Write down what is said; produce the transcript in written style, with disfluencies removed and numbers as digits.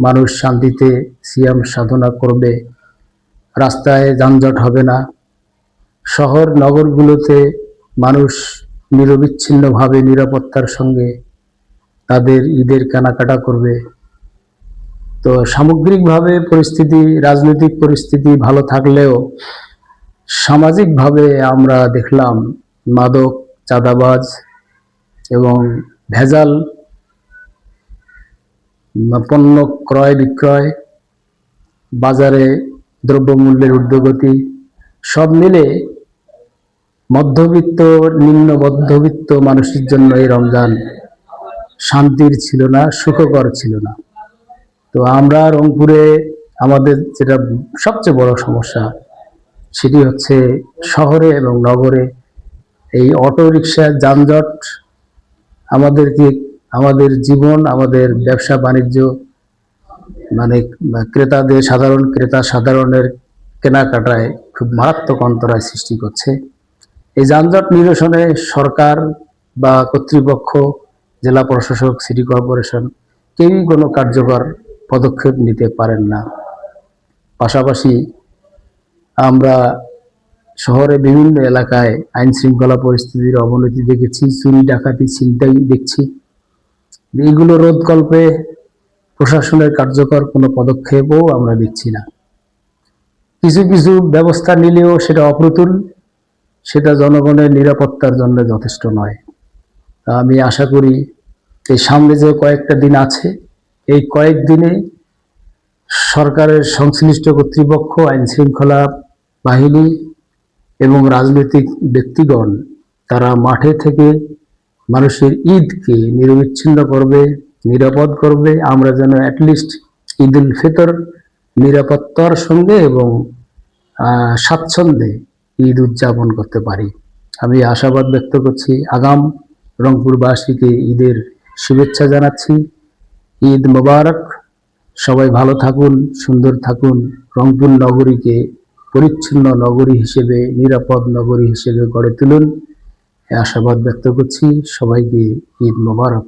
মানুষ শান্তিতে সিয়াম সাধনা করবে, রাস্তায় যানজট হবে না, শহর নগরগুলোতে মানুষ নিরবিচ্ছিন্নভাবে নিরাপত্তার সঙ্গে তাদের ঈদের কেনাকাটা করবে। তো সামগ্রিকভাবে পরিস্থিতি, রাজনৈতিক পরিস্থিতি ভালো থাকলেও সামাজিকভাবে আমরা দেখলাম মাদক, চাঁদাবাজ এবং ভেজাল পণ্য ক্রয় বিক্রয়, বাজারে দ্রব্যমূল্যের ঊর্ধ্বগতি, সব মিলে মধ্যবিত্ত, নিম্ন মধ্যবিত্ত মানুষের জন্য এই রমজান শান্তির ছিল না, সুখকর ছিল না। তো আমরা রংপুরে আমাদের যেটা সবচেয়ে বড় সমস্যা, সেটি হচ্ছে শহরে এবং নগরে এই অটো রিক্সা যানজট আমাদেরকে, আমাদের জীবন, আমাদের ব্যবসা বাণিজ্য, মানে ক্রেতাদের, সাধারণ ক্রেতা সাধারণের কেনাকাটায় খুব মারাত্মক অন্তরায় সৃষ্টি করছে। এই যানজট নিরসনে সরকার বা কর্তৃপক্ষ, জেলা প্রশাসক, সিটি কর্পোরেশন কেউই কোনো কার্যকর পদক্ষেপ নিতে পারেন না। পাশাপাশি আমরা শহরে বিভিন্ন এলাকায় আইন শৃঙ্খলা পরিস্থিতির অবনতি দেখেছি, চুরি ডাকাতি ছিনতাই দেখছি। এইগুলো রোধকল্পে প্রশাসনের কার্যকর কোনো পদক্ষেপও আমরা দেখছি না। কিছু কিছু ব্যবস্থা নিলেও সেটা অপ্রতুল, সেটা জনগণের নিরাপত্তার জন্য যথেষ্ট নয়। আমি আশা করি এই সামনে যে কয়েকটা দিন আছে, এই কয়েকদিনে সরকারের সংশ্লিষ্ট কর্তৃপক্ষ, আইন শৃঙ্খলা বাহিনী এবং রাজনৈতিক ব্যক্তিগণ তারা মাঠে থেকে মানুষের ঈদকে নিরবিচ্ছিন্ন করবে, নিরাপদ করবে। আমরা যেন অ্যাটলিস্ট ঈদ উল ফিতর নিরাপত্তার সঙ্গে এবং স্বাচ্ছন্দ্যে ঈদ উদযাপন করতে পারি। আমি আশাবাদ ব্যক্ত করছি। আগাম রংপুরবাসীকে ঈদের শুভেচ্ছা জানাচ্ছি। ঈদ মোবারক। সবাই ভালো থাকুন, সুন্দর থাকুন। রংপুর নগরীকে পরিচ্ছন্ন নগরী হিসেবে, নিরাপদ নগরী হিসেবে গড়ে তুলুন, এই আশাবাদ ব্যক্ত করছি। সবাইকে ঈদ মোবারক।